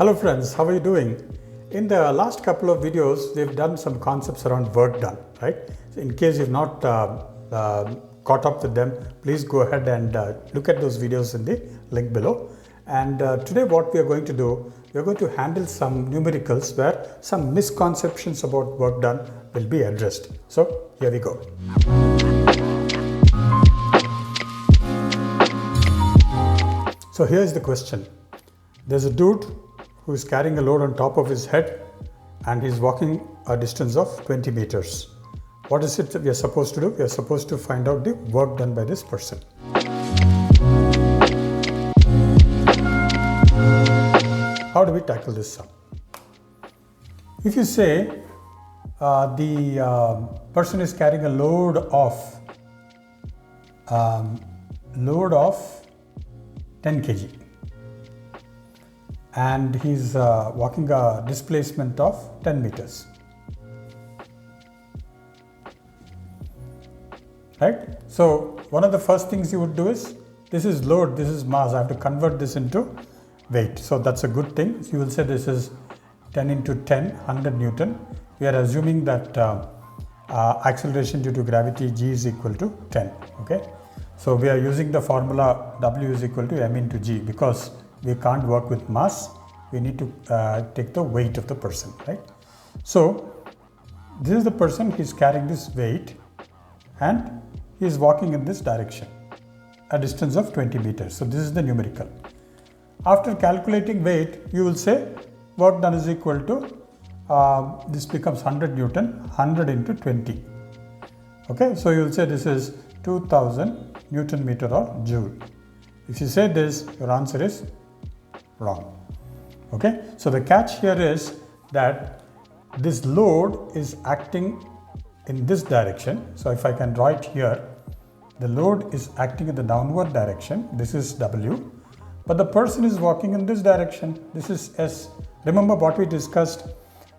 Hello friends, how are you doing? In the last couple of videos, we've done some concepts around work done, right? So in case you've not caught up with them, please go ahead and look at those videos in the link below. And today what we are going to do, we are going to handle some numericals where some misconceptions about work done will be addressed. So here we go. So here is the question. There's a dude who is carrying a load on top of his head and he's walking a distance of 20 meters. What is it that we are supposed to do? We are supposed to find out the work done by this person. How do we tackle this sum? If you say the person is carrying a load of 10 kg and he's walking a displacement of 10 meters. Right? So one of the first things you would do is, this is load, this is mass, I have to convert this into weight. So that's a good thing. So you will say this is 10 into 10, 100 Newton. We are assuming that acceleration due to gravity G is equal to 10. Okay. So we are using the formula W is equal to M into G because we can't work with mass. We need to take the weight of the person, right? So this is the person, he's carrying this weight and he is walking in this direction, a distance of 20 meters. So this is the numerical. After calculating weight, you will say work done is equal to, this becomes 100 Newton, 100 into 20. Okay, so you will say this is 2000 Newton meter or joule. If you say this, your answer is wrong. Okay, so the catch here is that this load is acting in this direction. So if I can draw it here, the load is acting in the downward direction. This is W, but the person is walking in this direction. This is S. Remember what we discussed,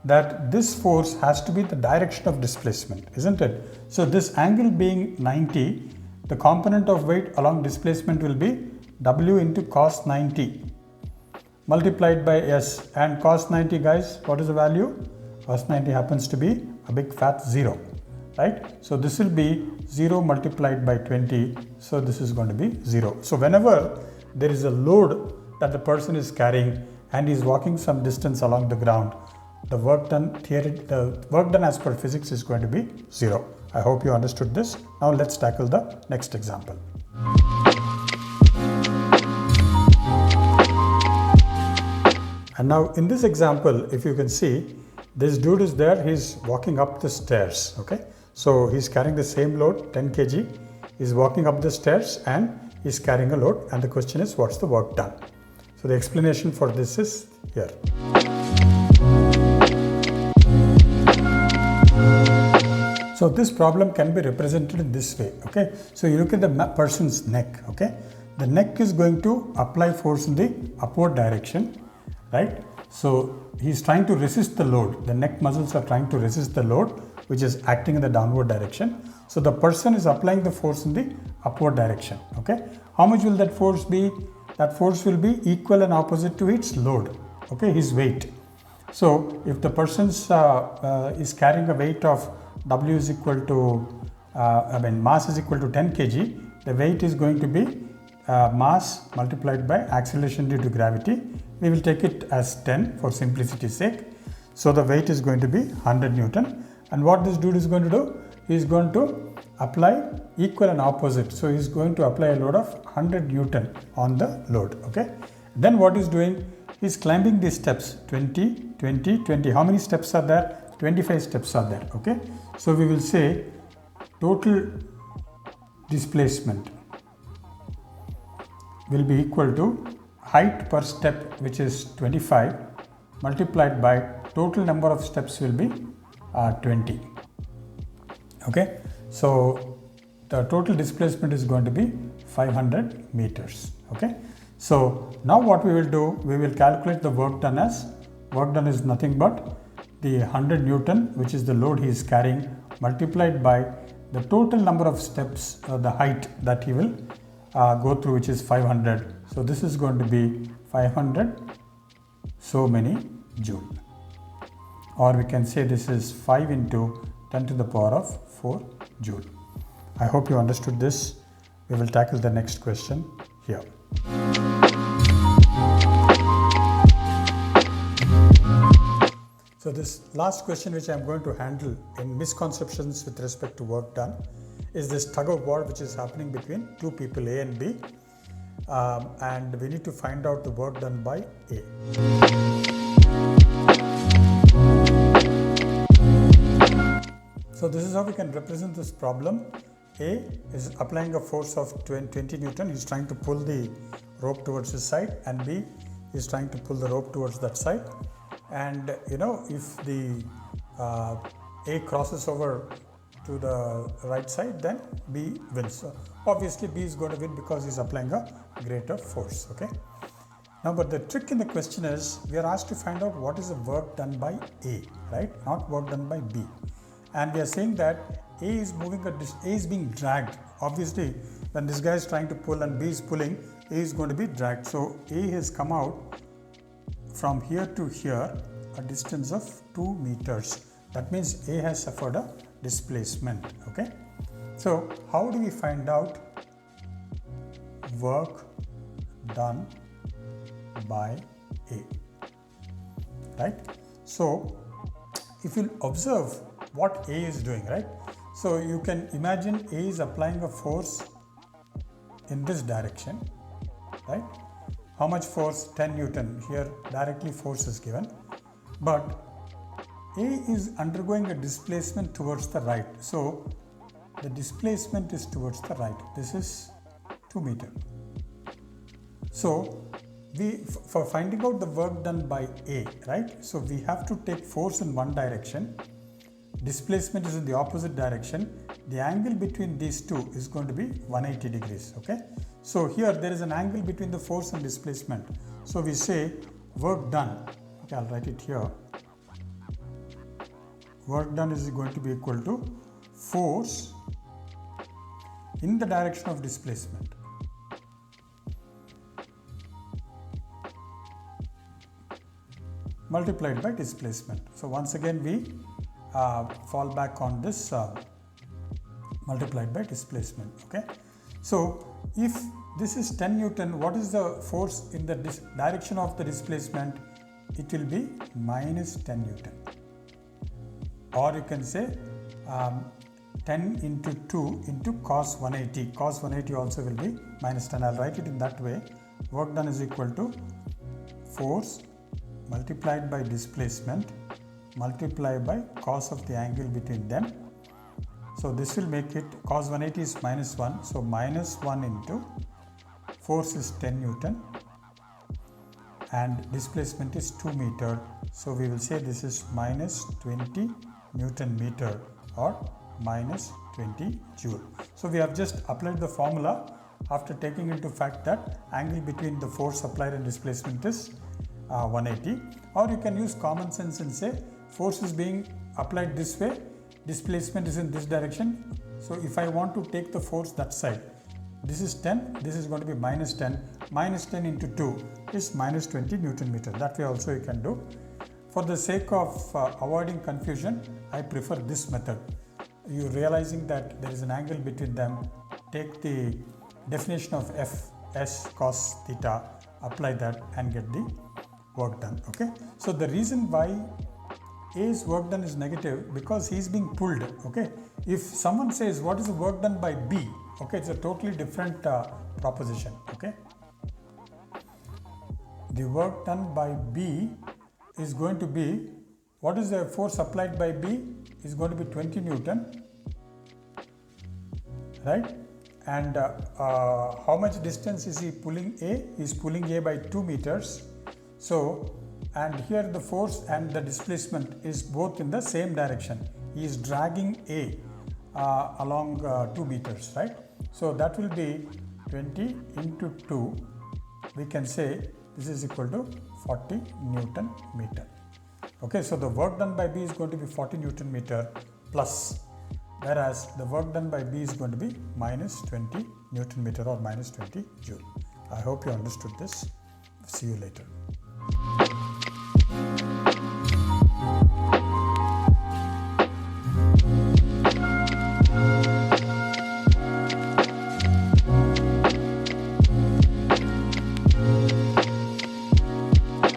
that this force has to be the direction of displacement, isn't it? So this angle being 90, the component of weight along displacement will be W into cos 90 multiplied by S, and cos 90, guys, what is the value? Cos 90 happens to be a big fat 0, right? So this will be 0 multiplied by 20, so this is going to be 0. So whenever there is a load that the person is carrying and is walking some distance along the ground, the work done as per physics is going to be 0. I hope you understood this. Now let's tackle the next example. And now in this example, if you can see, this dude is there, he's walking up the stairs. Okay, so he's carrying the same load, 10 kg, he's walking up the stairs and he's carrying a load, and the question is, what's the work done? So the explanation for this is here. So this problem can be represented in this way. Okay, so you look at the person's neck. Okay, the neck is going to apply force in the upward direction, right? So he's trying to resist the load. The neck muscles are trying to resist the load which is acting in the downward direction. So the person is applying the force in the upward direction. Okay, how much will that force be? That force will be equal and opposite to its load. Okay, his weight. So if the person is carrying a weight of W is equal to, mass is equal to 10 kg, the weight is going to be mass multiplied by acceleration due to gravity. We will take it as 10 for simplicity's sake. So the weight is going to be 100 Newton. And what this dude is going to do? He is going to apply equal and opposite. So he is going to apply a load of 100 Newton on the load. Okay. Then what he's doing? He is climbing these steps, 20, 20, 20. How many steps are there? 25 steps are there. Okay. So we will say total displacement will be equal to height per step, which is 25, multiplied by total number of steps will be 20. Okay, so the total displacement is going to be 500 meters. Okay, so now what we will do, we will calculate the work done as, work done is nothing but the 100 Newton, which is the load he is carrying, multiplied by the total number of steps, the height that he will go through, which is 500. So this is going to be 500 so many joule. Or we can say this is 5 into 10 to the power of 4 joule. I hope you understood this. We will tackle the next question here. So this last question which I am going to handle in misconceptions with respect to work done is this tug of war which is happening between two people, A and B, and we need to find out the work done by A. So this is how we can represent this problem. A is applying a force of 20 Newton. He is trying to pull the rope towards his side, and B is trying to pull the rope towards that side. And if the A crosses over to the right side, then B wins. So obviously B is going to win because he is applying a greater force. Okay. Now, but the trick in the question is we are asked to find out what is the work done by A, right? Not work done by B. And we are saying that A is moving, A is being dragged. Obviously, when this guy is trying to pull and B is pulling, A is going to be dragged. So A has come out from here to here, a distance of 2 meters. That means A has suffered a displacement. Okay. So how do we find out work done by A? Right. So if you observe what A is doing, right? So you can imagine A is applying a force in this direction, right? How much force? 10 Newton. Here directly force is given. But A is undergoing a displacement towards the right. So the displacement is towards the right. This is 2 meters. So for finding out the work done by A, right? So we have to take force in one direction. Displacement is in the opposite direction. The angle between these two is going to be 180 degrees. Okay. So here there is an angle between the force and displacement. So we say work done. Okay, I'll write it here. Work done is going to be equal to force in the direction of displacement multiplied by displacement. So once again we fall back on this multiplied by displacement. Okay. So if this is 10 Newton, what is the force in the direction of the displacement? It will be minus 10 Newton. Or you can say 10 into 2 into cos 180. Cos 180 also will be minus 10. I'll write it in that way. Work done is equal to force multiplied by displacement multiplied by cos of the angle between them. So this will make it cos 180 is minus 1. So minus 1 into force is 10 Newton and displacement is 2 meter. So we will say this is minus 20 Newton meter or minus 20 joule. So we have just applied the formula after taking into fact that angle between the force applied and displacement is 180. Or you can use common sense and say force is being applied this way, displacement is in this direction. So if I want to take the force that side, this is 10, this is going to be minus 10. Minus 10 into 2 is minus 20 Newton meter. That way also you can do. For the sake of avoiding confusion, I prefer this method. You realizing that there is an angle between them, take the definition of F, S cos theta, apply that and get the work done. Okay. So the reason why A's work done is negative because he is being pulled. Okay. If someone says what is the work done by B, okay, it's a totally different proposition. Okay. The work done by B is going to be, what is the force applied by B is going to be 20 Newton, right? And how much distance is he pulling A? He is pulling A by 2 meters. So, and here the force and the displacement is both in the same direction. He is dragging A along 2 meters, right? So that will be 20 into 2. We can say this is equal to 40 Newton meter. Okay, so the work done by B is going to be 40 Newton meter plus, whereas the work done by B is going to be minus 20 Newton meter or minus 20 joule. I hope you understood this. See you later.